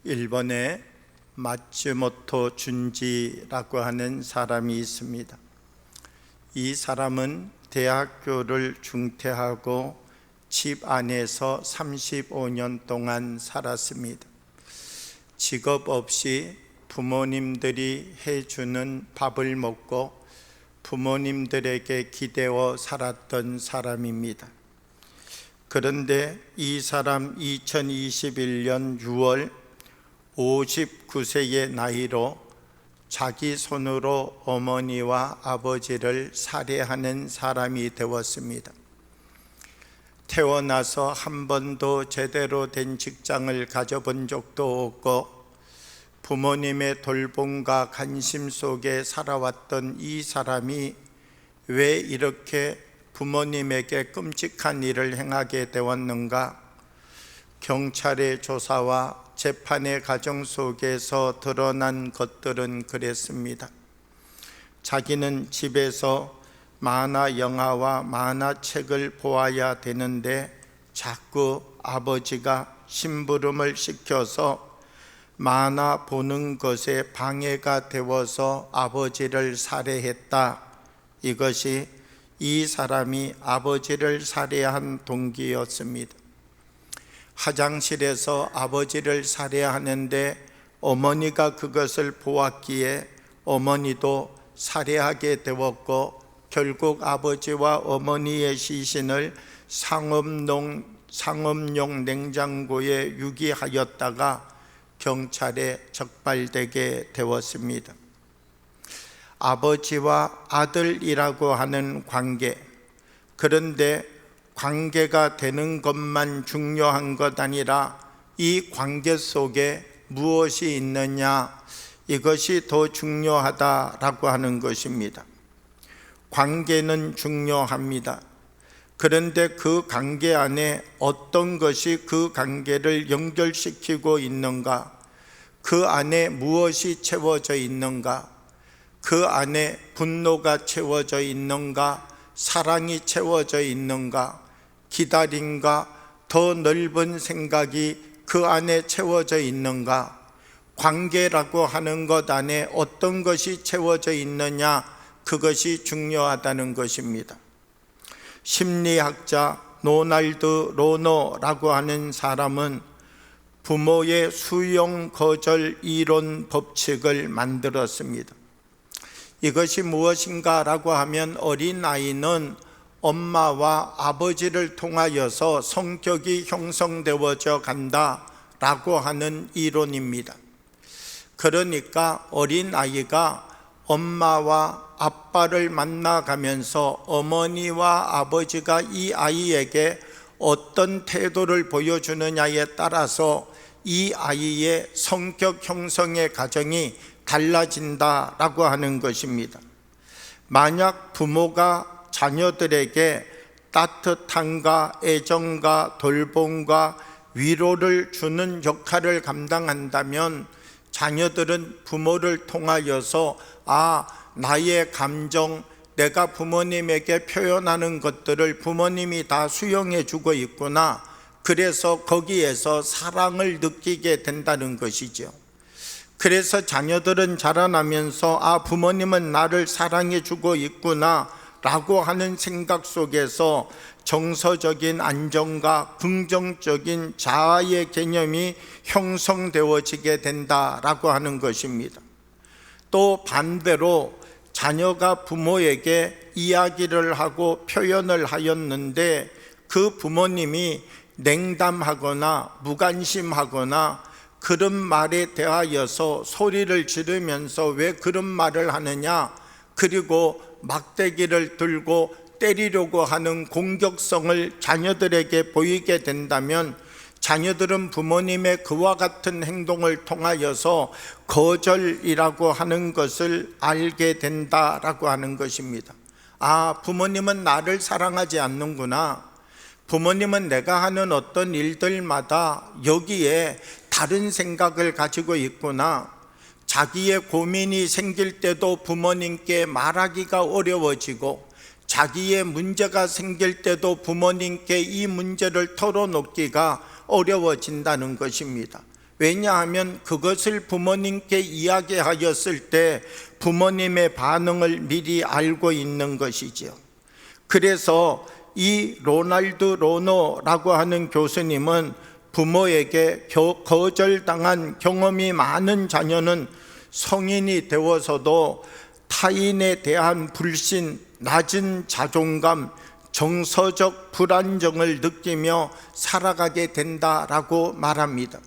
일본에 마츠모토 준지라고 하는 사람이 있습니다. 이 사람은 대학교를 중퇴하고 집 안에서 35년 동안 살았습니다. 직업 없이 부모님들이 해주는 밥을 먹고 부모님들에게 기대어 살았던 사람입니다. 그런데 이 사람 2021년 6월 59세의 나이로 자기 손으로 어머니와 아버지를 살해하는 사람이 되었습니다. 태어나서 한 번도 제대로 된 직장을 가져본 적도 없고 부모님의 돌봄과 관심 속에 살아왔던 이 사람이 왜 이렇게 부모님에게 끔찍한 일을 행하게 되었는가? 경찰의 조사와 재판의 과정 속에서 드러난 것들은 그랬습니다. 자기는 집에서 만화 영화와 만화책을 보아야 되는데 자꾸 아버지가 심부름을 시켜서 만화 보는 것에 방해가 되어서 아버지를 살해했다. 이것이 이 사람이 아버지를 살해한 동기였습니다. 화장실에서 아버지를 살해하는데 어머니가 그것을 보았기에 어머니도 살해하게 되었고 결국 아버지와 어머니의 시신을 상업용 냉장고에 유기하였다가 경찰에 적발되게 되었습니다. 아버지와 아들이라고 하는 관계, 그런데 관계가 되는 것만 중요한 것 아니라 이 관계 속에 무엇이 있느냐, 이것이 더 중요하다라고 하는 것입니다. 관계는 중요합니다. 그런데 그 관계 안에 어떤 것이 그 관계를 연결시키고 있는가, 그 안에 무엇이 채워져 있는가, 그 안에 분노가 채워져 있는가, 사랑이 채워져 있는가, 기다림과 더 넓은 생각이 그 안에 채워져 있는가, 관계라고 하는 것 안에 어떤 것이 채워져 있느냐, 그것이 중요하다는 것입니다. 심리학자 로날드 로너라고 하는 사람은 부모의 수용 거절 이론 법칙을 만들었습니다. 이것이 무엇인가 라고 하면 어린아이는 엄마와 아버지를 통하여서 성격이 형성되어져 간다 라고 하는 이론입니다. 그러니까 어린아이가 엄마와 아빠를 만나가면서 어머니와 아버지가 이 아이에게 어떤 태도를 보여주느냐에 따라서 이 아이의 성격 형성의 과정이 달라진다라고 하는 것입니다. 만약 부모가 자녀들에게 따뜻함과 애정과 돌봄과 위로를 주는 역할을 감당한다면 자녀들은 부모를 통하여서 나의 감정, 내가 부모님에게 표현하는 것들을 부모님이 다 수용해 주고 있구나, 그래서 거기에서 사랑을 느끼게 된다는 것이죠. 그래서 자녀들은 자라나면서 부모님은 나를 사랑해 주고 있구나 라고 하는 생각 속에서 정서적인 안정과 긍정적인 자아의 개념이 형성되어지게 된다라고 하는 것입니다. 또 반대로 자녀가 부모에게 이야기를 하고 표현을 하였는데 그 부모님이 냉담하거나 무관심하거나 그런 말에 대하여서 소리를 지르면서 왜 그런 말을 하느냐, 그리고 막대기를 들고 때리려고 하는 공격성을 자녀들에게 보이게 된다면 자녀들은 부모님의 그와 같은 행동을 통하여서 거절이라고 하는 것을 알게 된다라고 하는 것입니다. 부모님은 나를 사랑하지 않는구나, 부모님은 내가 하는 어떤 일들마다 여기에 다른 생각을 가지고 있구나, 자기의 고민이 생길 때도 부모님께 말하기가 어려워지고 자기의 문제가 생길 때도 부모님께 이 문제를 털어놓기가 어려워진다는 것입니다. 왜냐하면 그것을 부모님께 이야기하였을 때 부모님의 반응을 미리 알고 있는 것이지요. 그래서 이 로날드 로노라고 하는 교수님은 부모에게 거절당한 경험이 많은 자녀는 성인이 되어서도 타인에 대한 불신, 낮은 자존감, 정서적 불안정을 느끼며 살아가게 된다라고 말합니다.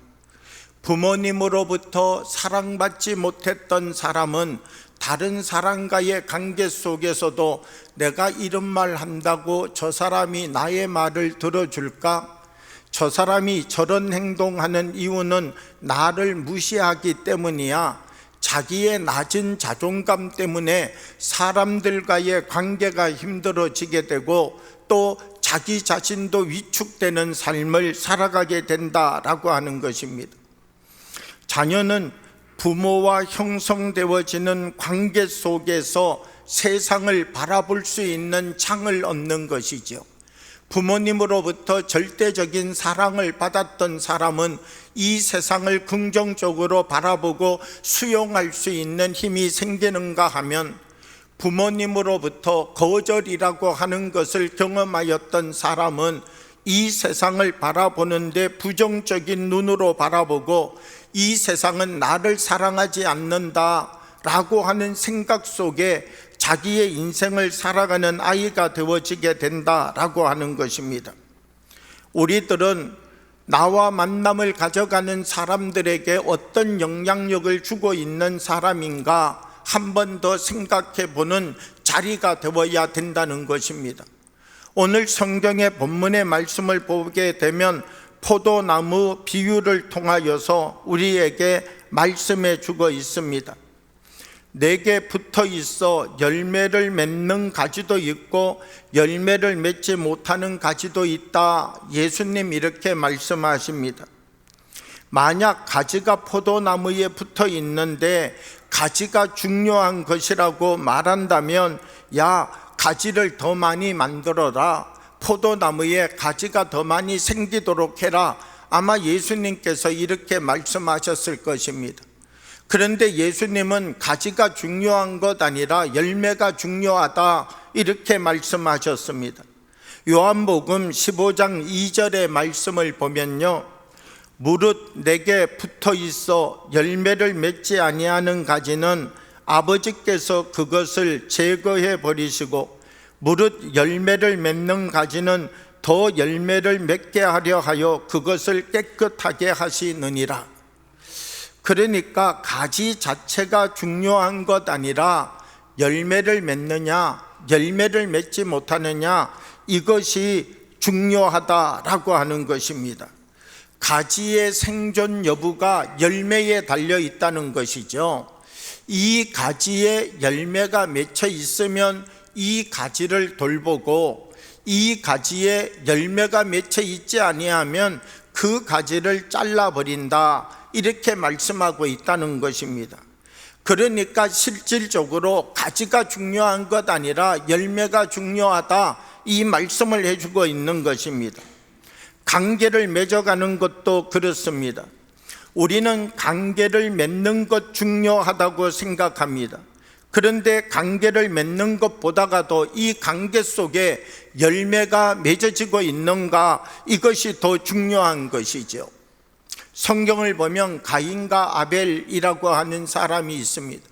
부모님으로부터 사랑받지 못했던 사람은 다른 사람과의 관계 속에서도 내가 이런 말 한다고 저 사람이 나의 말을 들어줄까? 저 사람이 저런 행동하는 이유는 나를 무시하기 때문이야. 자기의 낮은 자존감 때문에 사람들과의 관계가 힘들어지게 되고 또 자기 자신도 위축되는 삶을 살아가게 된다라고 하는 것입니다. 자녀는 부모와 형성되어지는 관계 속에서 세상을 바라볼 수 있는 창을 얻는 것이죠. 부모님으로부터 절대적인 사랑을 받았던 사람은 이 세상을 긍정적으로 바라보고 수용할 수 있는 힘이 생기는가 하면, 부모님으로부터 거절이라고 하는 것을 경험하였던 사람은 이 세상을 바라보는데 부정적인 눈으로 바라보고 이 세상은 나를 사랑하지 않는다라고 하는 생각 속에 자기의 인생을 살아가는 아이가 되어지게 된다라고 하는 것입니다. 우리들은 나와 만남을 가져가는 사람들에게 어떤 영향력을 주고 있는 사람인가 한 번 더 생각해 보는 자리가 되어야 된다는 것입니다. 오늘 성경의 본문의 말씀을 보게 되면 포도나무 비유를 통하여서 우리에게 말씀해 주고 있습니다. 내게 붙어 있어 열매를 맺는 가지도 있고 열매를 맺지 못하는 가지도 있다. 예수님 이렇게 말씀하십니다. 만약 가지가 포도나무에 붙어 있는데 가지가 중요한 것이라고 말한다면, 야, 가지를 더 많이 만들어라, 포도나무에 가지가 더 많이 생기도록 해라, 아마 예수님께서 이렇게 말씀하셨을 것입니다. 그런데 예수님은 가지가 중요한 것 아니라 열매가 중요하다 이렇게 말씀하셨습니다. 요한복음 15장 2절의 말씀을 보면요, 무릇 내게 붙어 있어 열매를 맺지 아니하는 가지는 아버지께서 그것을 제거해 버리시고 무릇 열매를 맺는 가지는 더 열매를 맺게 하려 하여 그것을 깨끗하게 하시느니라. 그러니까 가지 자체가 중요한 것 아니라 열매를 맺느냐 열매를 맺지 못하느냐, 이것이 중요하다라고 하는 것입니다. 가지의 생존 여부가 열매에 달려 있다는 것이죠. 이 가지에 열매가 맺혀 있으면 이 가지를 돌보고, 이 가지에 열매가 맺혀 있지 아니하면 그 가지를 잘라버린다, 이렇게 말씀하고 있다는 것입니다. 그러니까 실질적으로 가지가 중요한 것 아니라 열매가 중요하다, 이 말씀을 해주고 있는 것입니다. 관계를 맺어가는 것도 그렇습니다. 우리는 관계를 맺는 것 중요하다고 생각합니다. 그런데 관계를 맺는 것보다가도 이 관계 속에 열매가 맺어지고 있는가, 이것이 더 중요한 것이죠. 성경을 보면 가인과 아벨이라고 하는 사람이 있습니다.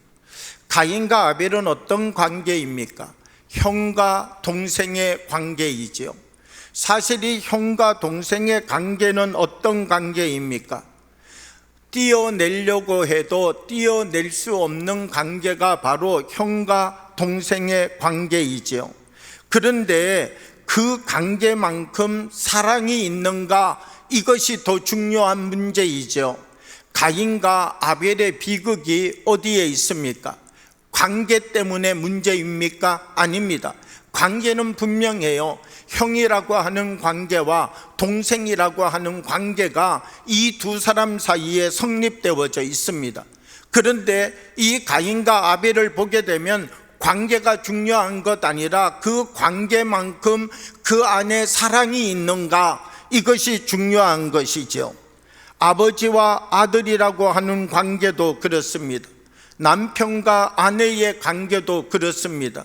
가인과 아벨은 어떤 관계입니까? 형과 동생의 관계이죠. 사실 이 형과 동생의 관계는 어떤 관계입니까? 띄어내려고 해도 띄어낼 수 없는 관계가 바로 형과 동생의 관계이죠. 그런데 그 관계만큼 사랑이 있는가, 이것이 더 중요한 문제이죠. 가인과 아벨의 비극이 어디에 있습니까? 관계 때문에 문제입니까? 아닙니다. 관계는 분명해요. 형이라고 하는 관계와 동생이라고 하는 관계가 이 두 사람 사이에 성립되어져 있습니다. 그런데 이 가인과 아벨을 보게 되면 관계가 중요한 것 아니라 그 관계만큼 그 안에 사랑이 있는가, 이것이 중요한 것이죠. 아버지와 아들이라고 하는 관계도 그렇습니다. 남편과 아내의 관계도 그렇습니다.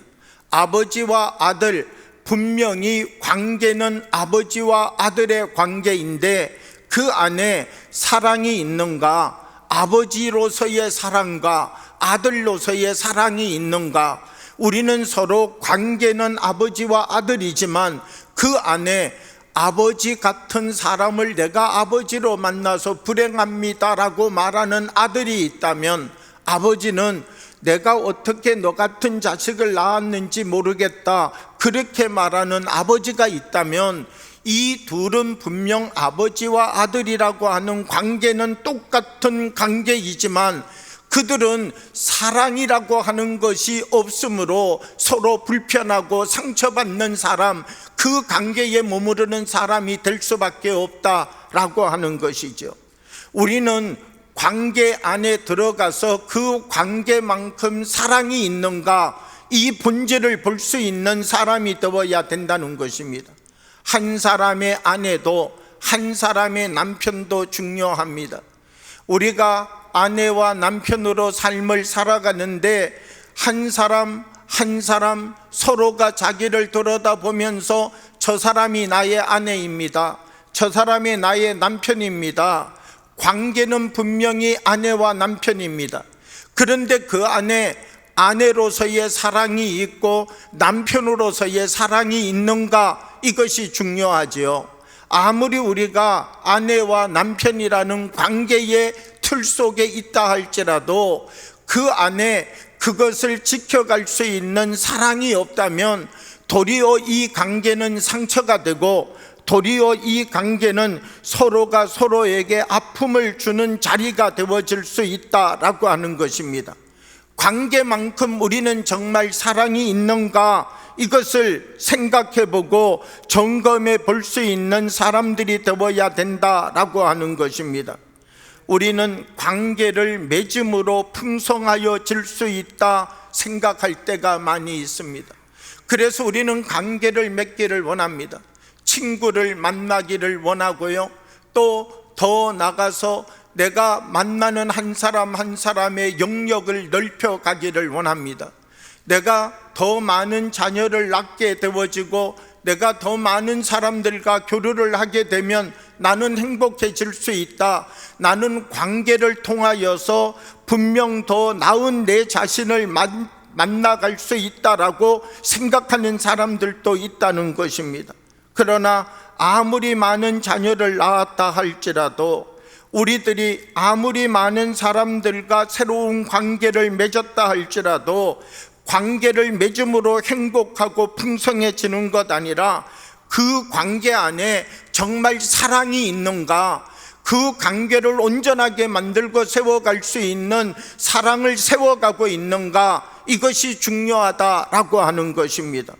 아버지와 아들, 분명히 관계는 아버지와 아들의 관계인데 그 안에 사랑이 있는가? 아버지로서의 사랑과 아들로서의 사랑이 있는가? 우리는 서로 관계는 아버지와 아들이지만 그 안에 아버지 같은 사람을 내가 아버지로 만나서 불행합니다라고 말하는 아들이 있다면, 아버지는 내가 어떻게 너 같은 자식을 낳았는지 모르겠다 그렇게 말하는 아버지가 있다면, 이 둘은 분명 아버지와 아들이라고 하는 관계는 똑같은 관계이지만 그들은 사랑이라고 하는 것이 없으므로 서로 불편하고 상처받는 사람, 그 관계에 머무르는 사람이 될 수밖에 없다라고 하는 것이죠. 우리는 관계 안에 들어가서 그 관계만큼 사랑이 있는가, 이 본질을 볼 수 있는 사람이 되어야 된다는 것입니다. 한 사람의 아내도 한 사람의 남편도 중요합니다. 우리가 아내와 남편으로 삶을 살아가는데 한 사람 한 사람 서로가 자기를 들여다보면서 저 사람이 나의 아내입니다, 저 사람이 나의 남편입니다. 관계는 분명히 아내와 남편입니다. 그런데 그 안에 아내로서의 사랑이 있고 남편으로서의 사랑이 있는가, 이것이 중요하지요. 아무리 우리가 아내와 남편이라는 관계의 틀 속에 있다 할지라도 그 안에 그것을 지켜갈 수 있는 사랑이 없다면 도리어 이 관계는 상처가 되고 도리어 이 관계는 서로가 서로에게 아픔을 주는 자리가 되어질 수 있다라고 하는 것입니다. 관계만큼 우리는 정말 사랑이 있는가, 이것을 생각해보고 점검해 볼 수 있는 사람들이 되어야 된다라고 하는 것입니다. 우리는 관계를 맺음으로 풍성하여질 수 있다 생각할 때가 많이 있습니다. 그래서 우리는 관계를 맺기를 원합니다. 친구를 만나기를 원하고요, 또 더 나가서 내가 만나는 한 사람 한 사람의 영역을 넓혀 가기를 원합니다. 내가 더 많은 자녀를 낳게 되어지고 내가 더 많은 사람들과 교류를 하게 되면 나는 행복해질 수 있다, 나는 관계를 통하여서 분명 더 나은 내 자신을 만나갈 수 있다라고 생각하는 사람들도 있다는 것입니다. 그러나 아무리 많은 자녀를 낳았다 할지라도, 우리들이 아무리 많은 사람들과 새로운 관계를 맺었다 할지라도 관계를 맺음으로 행복하고 풍성해지는 것 아니라 그 관계 안에 정말 사랑이 있는가, 그 관계를 온전하게 만들고 세워갈 수 있는 사랑을 세워가고 있는가, 이것이 중요하다라고 하는 것입니다.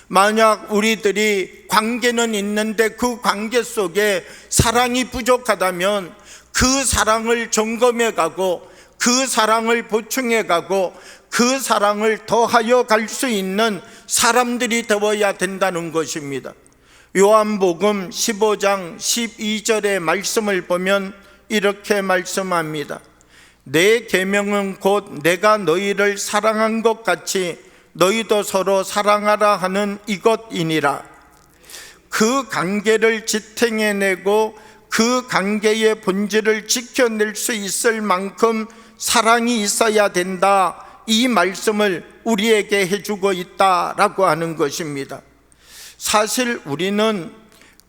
만약 우리들이 관계는 있는데 그 관계 속에 사랑이 부족하다면 그 사랑을 점검해 가고 그 사랑을 보충해 가고 그 사랑을 더하여 갈 수 있는 사람들이 되어야 된다는 것입니다. 요한복음 15장 12절의 말씀을 보면 이렇게 말씀합니다. 내 계명은 곧 내가 너희를 사랑한 것 같이 너희도 서로 사랑하라 하는 이것이니라. 그 관계를 지탱해내고 그 관계의 본질을 지켜낼 수 있을 만큼 사랑이 있어야 된다, 이 말씀을 우리에게 해주고 있다라고 하는 것입니다. 사실 우리는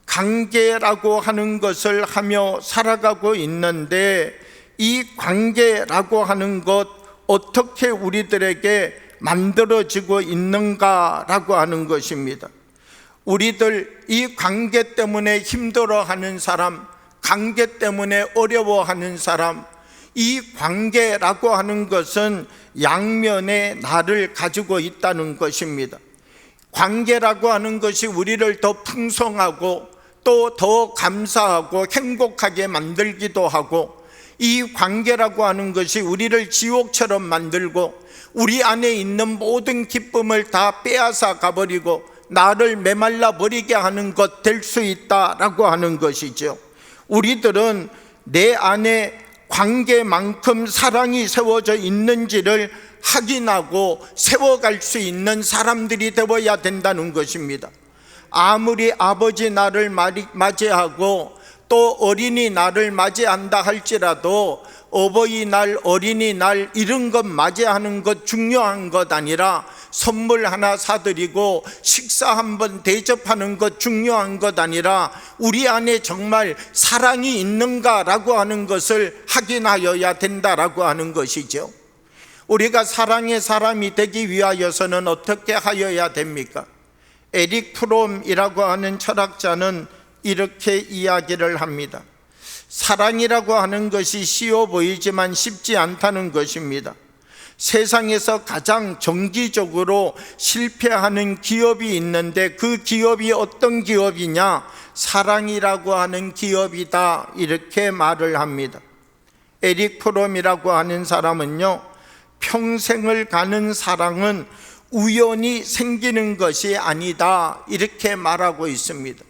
관계라고 하는 것을 하며 살아가고 있는데 이 관계라고 하는 것 어떻게 우리들에게 만들어지고 있는가라고 하는 것입니다. 우리들 이 관계 때문에 힘들어하는 사람, 관계 때문에 어려워하는 사람, 이 관계라고 하는 것은 양면의 나를 가지고 있다는 것입니다. 관계라고 하는 것이 우리를 더 풍성하고 또 더 감사하고 행복하게 만들기도 하고, 이 관계라고 하는 것이 우리를 지옥처럼 만들고 우리 안에 있는 모든 기쁨을 다 빼앗아 가버리고 나를 메말라 버리게 하는 것 될 수 있다라고 하는 것이죠. 우리들은 내 안에 관계만큼 사랑이 세워져 있는지를 확인하고 세워갈 수 있는 사람들이 되어야 된다는 것입니다. 아무리 아버지 날을 맞이하고 또 어린이날을 맞이한다 할지라도 어버이날, 어린이날 이런 것 맞이하는 것 중요한 것 아니라 선물 하나 사드리고 식사 한번 대접하는 것 중요한 것 아니라 우리 안에 정말 사랑이 있는가라고 하는 것을 확인하여야 된다라고 하는 것이죠. 우리가 사랑의 사람이 되기 위하여서는 어떻게 하여야 됩니까? 에릭 프롬이라고 하는 철학자는 이렇게 이야기를 합니다. 사랑이라고 하는 것이 쉬워 보이지만 쉽지 않다는 것입니다. 세상에서 가장 정기적으로 실패하는 기업이 있는데 그 기업이 어떤 기업이냐? 사랑이라고 하는 기업이다, 이렇게 말을 합니다. 에릭 프롬이라고 하는 사람은요, 평생을 가는 사랑은 우연히 생기는 것이 아니다, 이렇게 말하고 있습니다.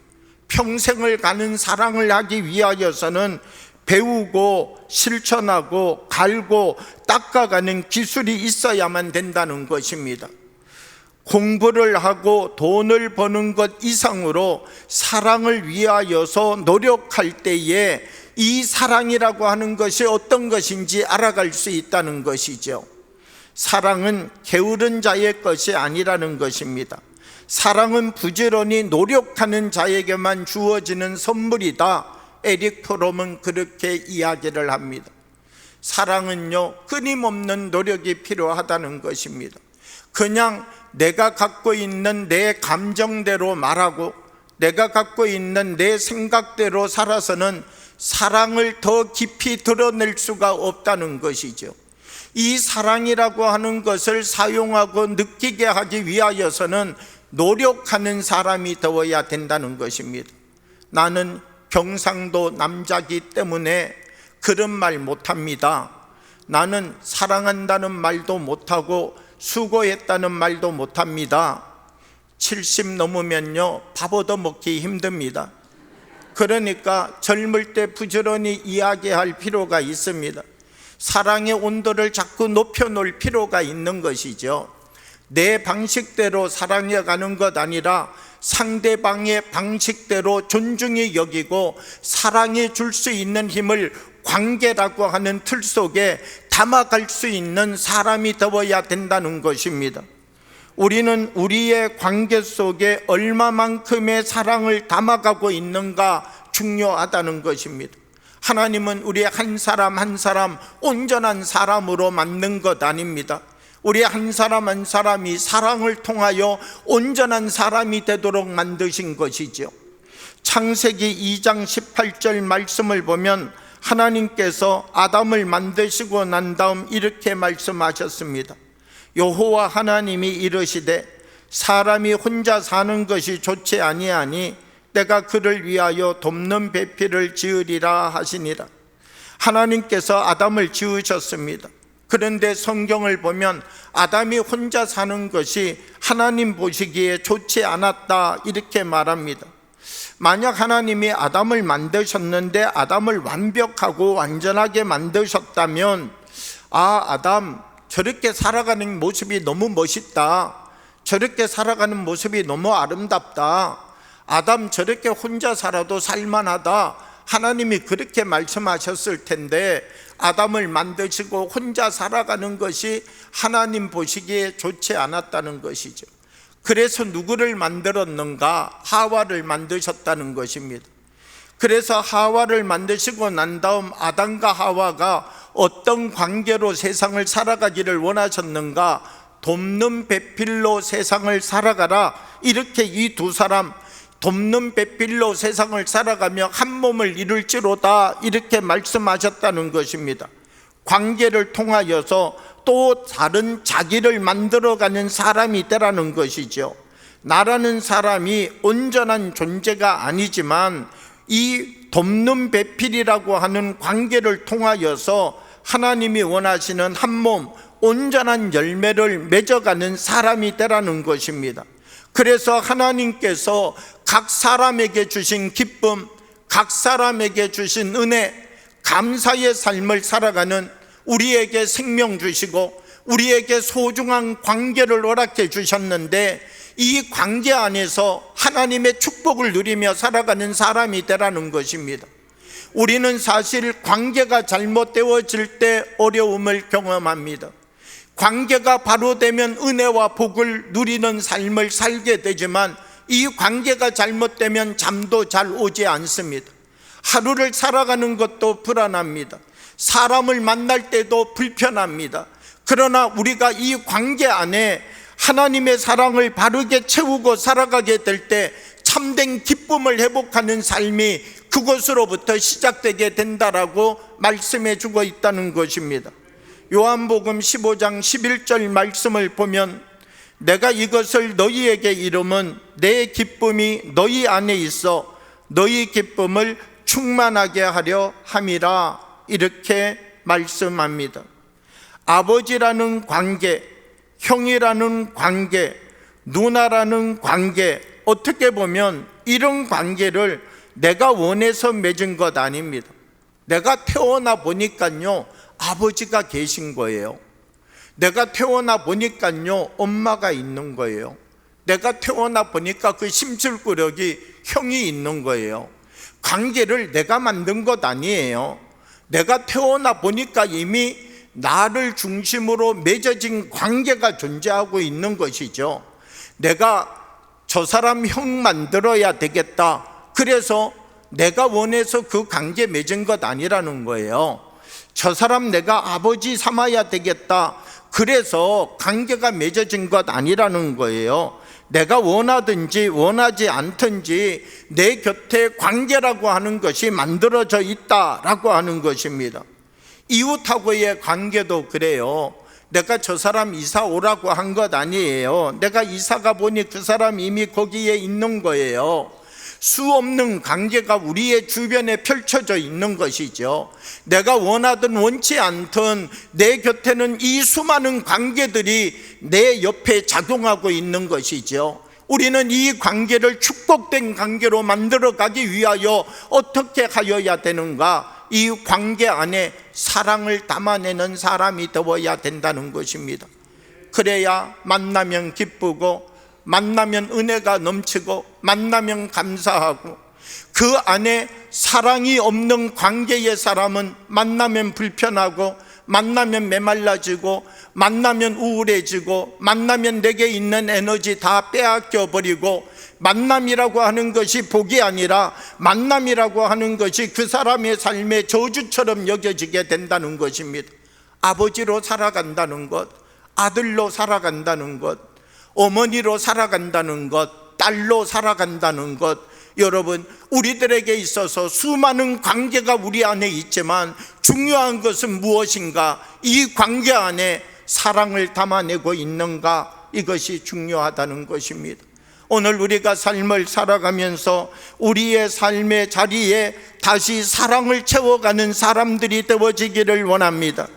평생을 가는 사랑을 하기 위하여서는 배우고 실천하고 갈고 닦아가는 기술이 있어야만 된다는 것입니다. 공부를 하고 돈을 버는 것 이상으로 사랑을 위하여서 노력할 때에 이 사랑이라고 하는 것이 어떤 것인지 알아갈 수 있다는 것이죠. 사랑은 게으른 자의 것이 아니라는 것입니다. 사랑은 부지런히 노력하는 자에게만 주어지는 선물이다. 에릭 프롬은 그렇게 이야기를 합니다. 사랑은요, 끊임없는 노력이 필요하다는 것입니다. 그냥 내가 갖고 있는 내 감정대로 말하고 내가 갖고 있는 내 생각대로 살아서는 사랑을 더 깊이 드러낼 수가 없다는 것이죠. 이 사랑이라고 하는 것을 사용하고 느끼게 하기 위하여서는 노력하는 사람이 되어야 된다는 것입니다. 나는 경상도 남자기 때문에 그런 말 못합니다. 나는 사랑한다는 말도 못하고 수고했다는 말도 못합니다. 70 넘으면요, 밥 얻어먹기 힘듭니다. 그러니까 젊을 때 부지런히 이야기할 필요가 있습니다. 사랑의 온도를 자꾸 높여놓을 필요가 있는 것이죠. 내 방식대로 사랑해가는 것 아니라 상대방의 방식대로 존중히 여기고 사랑해 줄 수 있는 힘을 관계라고 하는 틀 속에 담아갈 수 있는 사람이 되어야 된다는 것입니다. 우리는 우리의 관계 속에 얼마만큼의 사랑을 담아가고 있는가 중요하다는 것입니다. 하나님은 우리 한 사람 한 사람 온전한 사람으로 만든 것 아닙니다. 우리 한 사람 한 사람이 사랑을 통하여 온전한 사람이 되도록 만드신 것이죠. 창세기 2장 18절 말씀을 보면 하나님께서 아담을 만드시고 난 다음 이렇게 말씀하셨습니다. 여호와 하나님이 이르시되 사람이 혼자 사는 것이 좋지 아니하니 내가 그를 위하여 돕는 배필을 지으리라 하시니라. 하나님께서 아담을 지으셨습니다. 그런데 성경을 보면 아담이 혼자 사는 것이 하나님 보시기에 좋지 않았다, 이렇게 말합니다. 만약 하나님이 아담을 만드셨는데 아담을 완벽하고 완전하게 만드셨다면 아담 저렇게 살아가는 모습이 너무 멋있다, 저렇게 살아가는 모습이 너무 아름답다, 아담 저렇게 혼자 살아도 살만하다, 하나님이 그렇게 말씀하셨을 텐데 아담을 만드시고 혼자 살아가는 것이 하나님 보시기에 좋지 않았다는 것이죠. 그래서 누구를 만들었는가? 하와를 만드셨다는 것입니다. 그래서 하와를 만드시고 난 다음 아담과 하와가 어떤 관계로 세상을 살아가기를 원하셨는가? 돕는 배필로 세상을 살아가라, 이렇게 이 두 사람 돕는 배필로 세상을 살아가며 한 몸을 이룰지로다, 이렇게 말씀하셨다는 것입니다. 관계를 통하여서 또 다른 자기를 만들어가는 사람이 되라는 것이죠. 나라는 사람이 온전한 존재가 아니지만 이 돕는 배필이라고 하는 관계를 통하여서 하나님이 원하시는 한 몸 온전한 열매를 맺어가는 사람이 되라는 것입니다. 그래서 하나님께서 각 사람에게 주신 기쁨, 각 사람에게 주신 은혜, 감사의 삶을 살아가는, 우리에게 생명 주시고 우리에게 소중한 관계를 허락해 주셨는데, 이 관계 안에서 하나님의 축복을 누리며 살아가는 사람이 되라는 것입니다. 우리는 사실 관계가 잘못되어질 때 어려움을 경험합니다. 관계가 바로 되면 은혜와 복을 누리는 삶을 살게 되지만, 이 관계가 잘못되면 잠도 잘 오지 않습니다. 하루를 살아가는 것도 불안합니다. 사람을 만날 때도 불편합니다. 그러나 우리가 이 관계 안에 하나님의 사랑을 바르게 채우고 살아가게 될 때 참된 기쁨을 회복하는 삶이 그것으로부터 시작되게 된다라고 말씀해 주고 있다는 것입니다. 요한복음 15장 11절 말씀을 보면, 내가 이것을 너희에게 이름은 내 기쁨이 너희 안에 있어 너희 기쁨을 충만하게 하려 함이라, 이렇게 말씀합니다. 아버지라는 관계, 형이라는 관계, 누나라는 관계, 어떻게 보면 이런 관계를 내가 원해서 맺은 것 아닙니다. 내가 태어나 보니까요, 아버지가 계신 거예요. 내가 태어나 보니까요, 엄마가 있는 거예요. 내가 태어나 보니까 그 심술구력이 형이 있는 거예요. 관계를 내가 만든 것 아니에요. 내가 태어나 보니까 이미 나를 중심으로 맺어진 관계가 존재하고 있는 것이죠. 내가 저 사람 형 만들어야 되겠다, 그래서 내가 원해서 그 관계 맺은 것 아니라는 거예요. 저 사람 내가 아버지 삼아야 되겠다, 그래서 관계가 맺어진 것 아니라는 거예요. 내가 원하든지 원하지 않든지 내 곁에 관계라고 하는 것이 만들어져 있다라고 하는 것입니다. 이웃하고의 관계도 그래요. 내가 저 사람 이사 오라고 한 것 아니에요. 내가 이사가 보니 그 사람 이미 거기에 있는 거예요. 수 없는 관계가 우리의 주변에 펼쳐져 있는 것이죠. 내가 원하든 원치 않든 내 곁에는 이 수많은 관계들이 내 옆에 작용하고 있는 것이죠. 우리는 이 관계를 축복된 관계로 만들어가기 위하여 어떻게 하여야 되는가? 이 관계 안에 사랑을 담아내는 사람이 되어야 된다는 것입니다. 그래야 만나면 기쁘고, 만나면 은혜가 넘치고, 만나면 감사하고, 그 안에 사랑이 없는 관계의 사람은 만나면 불편하고, 만나면 메말라지고, 만나면 우울해지고, 만나면 내게 있는 에너지 다 빼앗겨 버리고, 만남이라고 하는 것이 복이 아니라 만남이라고 하는 것이 그 사람의 삶의 저주처럼 여겨지게 된다는 것입니다. 아버지로 살아간다는 것, 아들로 살아간다는 것, 어머니로 살아간다는 것, 딸로 살아간다는 것, 여러분, 우리들에게 있어서 수많은 관계가 우리 안에 있지만 중요한 것은 무엇인가? 이 관계 안에 사랑을 담아내고 있는가? 이것이 중요하다는 것입니다. 오늘 우리가 삶을 살아가면서 우리의 삶의 자리에 다시 사랑을 채워가는 사람들이 되어지기를 원합니다.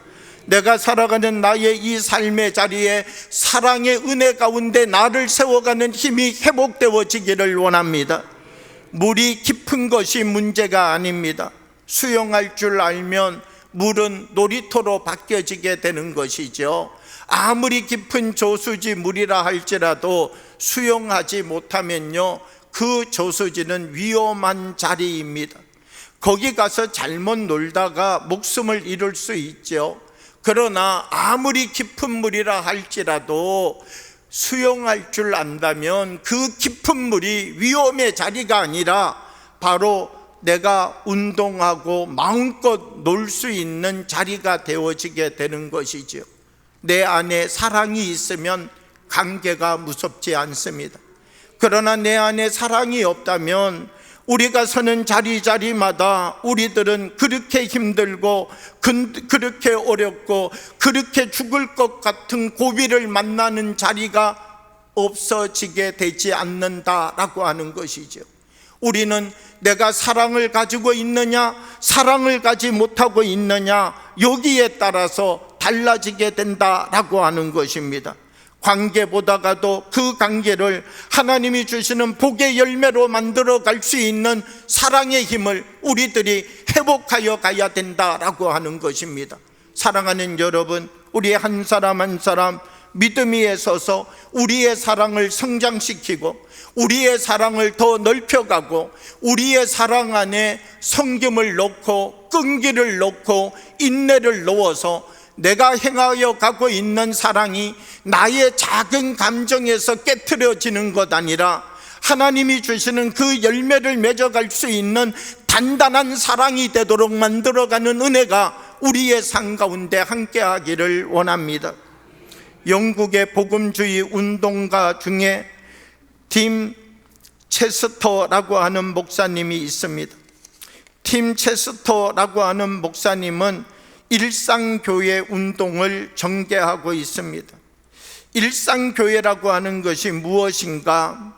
내가 살아가는 나의 이 삶의 자리에 사랑의 은혜 가운데 나를 세워가는 힘이 회복되어지기를 원합니다. 물이 깊은 것이 문제가 아닙니다. 수영할 줄 알면 물은 놀이터로 바뀌어지게 되는 것이죠. 아무리 깊은 저수지 물이라 할지라도 수영하지 못하면요, 그 저수지는 위험한 자리입니다. 거기 가서 잘못 놀다가 목숨을 잃을 수 있죠. 그러나 아무리 깊은 물이라 할지라도 수영할 줄 안다면 그 깊은 물이 위험의 자리가 아니라 바로 내가 운동하고 마음껏 놀 수 있는 자리가 되어지게 되는 것이죠. 내 안에 사랑이 있으면 관계가 무섭지 않습니다. 그러나 내 안에 사랑이 없다면 우리가 서는 자리자리마다 우리들은 그렇게 힘들고 그렇게 어렵고 그렇게 죽을 것 같은 고비를 만나는 자리가 없어지게 되지 않는다라고 하는 것이죠. 우리는 내가 사랑을 가지고 있느냐, 사랑을 가지 못하고 있느냐, 여기에 따라서 달라지게 된다라고 하는 것입니다. 관계보다가도 그 관계를 하나님이 주시는 복의 열매로 만들어 갈 수 있는 사랑의 힘을 우리들이 회복하여 가야 된다라고 하는 것입니다. 사랑하는 여러분, 우리 한 사람 한 사람 믿음 위에 서서 우리의 사랑을 성장시키고 우리의 사랑을 더 넓혀가고 우리의 사랑 안에 성김을 넣고 끈기를 넣고 인내를 넣어서 내가 행하여 가고 있는 사랑이 나의 작은 감정에서 깨트려지는 것 아니라 하나님이 주시는 그 열매를 맺어갈 수 있는 단단한 사랑이 되도록 만들어가는 은혜가 우리의 삶 가운데 함께하기를 원합니다. 영국의 복음주의 운동가 중에 팀 체스터라고 하는 목사님이 있습니다. 팀 체스터라고 하는 목사님은 일상교회 운동을 전개하고 있습니다. 일상교회라고 하는 것이 무엇인가?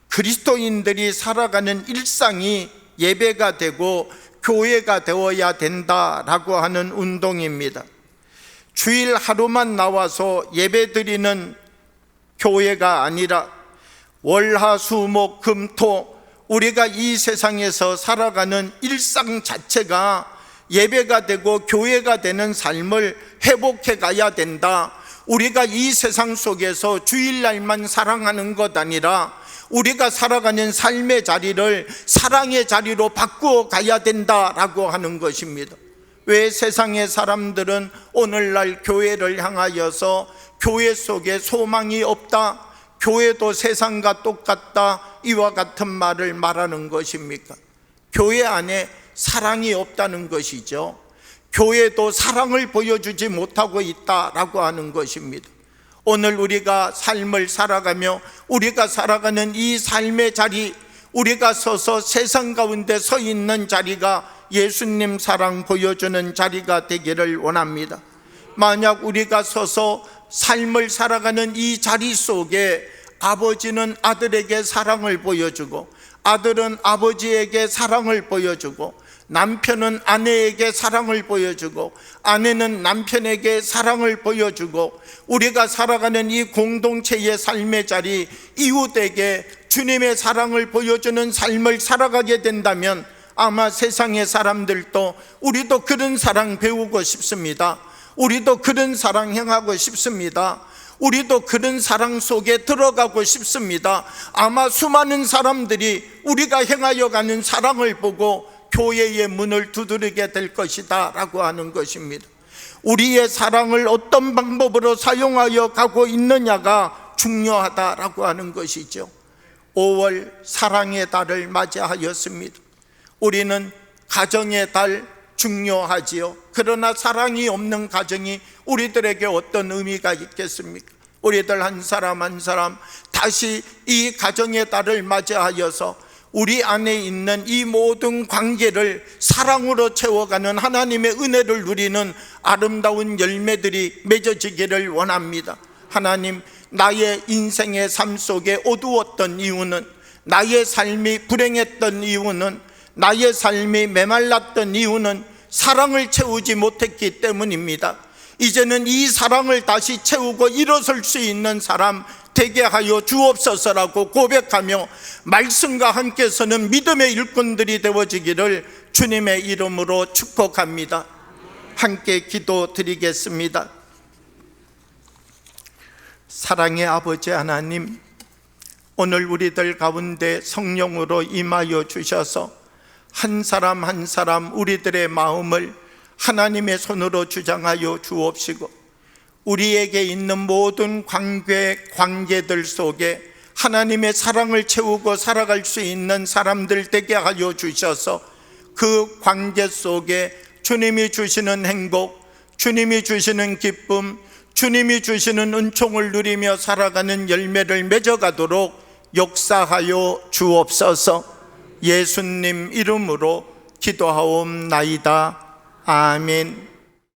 그리스도인들이 살아가는 일상이 예배가 되고 교회가 되어야 된다라고 하는 운동입니다. 주일 하루만 나와서 예배드리는 교회가 아니라 월화수목금토 우리가 이 세상에서 살아가는 일상 자체가 예배가 되고 교회가 되는 삶을 회복해 가야 된다. 우리가 이 세상 속에서 주일날만 사랑하는 것 아니라 우리가 살아가는 삶의 자리를 사랑의 자리로 바꾸어 가야 된다라고 하는 것입니다. 왜 세상의 사람들은 오늘날 교회를 향하여서 교회 속에 소망이 없다, 교회도 세상과 똑같다, 이와 같은 말을 말하는 것입니까? 교회 안에 사랑이 없다는 것이죠. 교회도 사랑을 보여주지 못하고 있다라고 하는 것입니다. 오늘 우리가 삶을 살아가며 우리가 살아가는 이 삶의 자리, 우리가 서서 세상 가운데 서 있는 자리가 예수님 사랑 보여주는 자리가 되기를 원합니다. 만약 우리가 서서 삶을 살아가는 이 자리 속에 아버지는 아들에게 사랑을 보여주고 아들은 아버지에게 사랑을 보여주고 남편은 아내에게 사랑을 보여주고 아내는 남편에게 사랑을 보여주고 우리가 살아가는 이 공동체의 삶의 자리, 이웃에게 주님의 사랑을 보여주는 삶을 살아가게 된다면 아마 세상의 사람들도 우리도 그런 사랑 배우고 싶습니다. 우리도 그런 사랑 행하고 싶습니다. 우리도 그런 사랑 속에 들어가고 싶습니다. 아마 수많은 사람들이 우리가 행하여 가는 사랑을 보고 교회의 문을 두드리게 될 것이다 라고 하는 것입니다. 우리의 사랑을 어떤 방법으로 사용하여 가고 있느냐가 중요하다라고 하는 것이죠. 5월 사랑의 달을 맞이하였습니다. 우리는 가정의 달 중요하지요. 그러나 사랑이 없는 가정이 우리들에게 어떤 의미가 있겠습니까? 우리들 한 사람 한 사람 다시 이 가정의 달을 맞이하여서 우리 안에 있는 이 모든 관계를 사랑으로 채워가는 하나님의 은혜를 누리는 아름다운 열매들이 맺어지기를 원합니다. 하나님, 나의 인생의 삶 속에 어두웠던 이유는, 나의 삶이 불행했던 이유는, 나의 삶이 메말랐던 이유는 사랑을 채우지 못했기 때문입니다. 이제는 이 사랑을 다시 채우고 일어설 수 있는 사람 되게 하여 주옵소서라고 고백하며 말씀과 함께 서는 믿음의 일꾼들이 되어지기를 주님의 이름으로 축복합니다. 함께 기도드리겠습니다. 사랑의 아버지 하나님, 오늘 우리들 가운데 성령으로 임하여 주셔서 한 사람 한 사람 우리들의 마음을 하나님의 손으로 주장하여 주옵시고 우리에게 있는 모든 관계들 속에 하나님의 사랑을 채우고 살아갈 수 있는 사람들 되게 하여 주셔서 그 관계 속에 주님이 주시는 행복, 주님이 주시는 기쁨, 주님이 주시는 은총을 누리며 살아가는 열매를 맺어가도록 역사하여 주옵소서. 예수님 이름으로 기도하옵나이다. 아멘.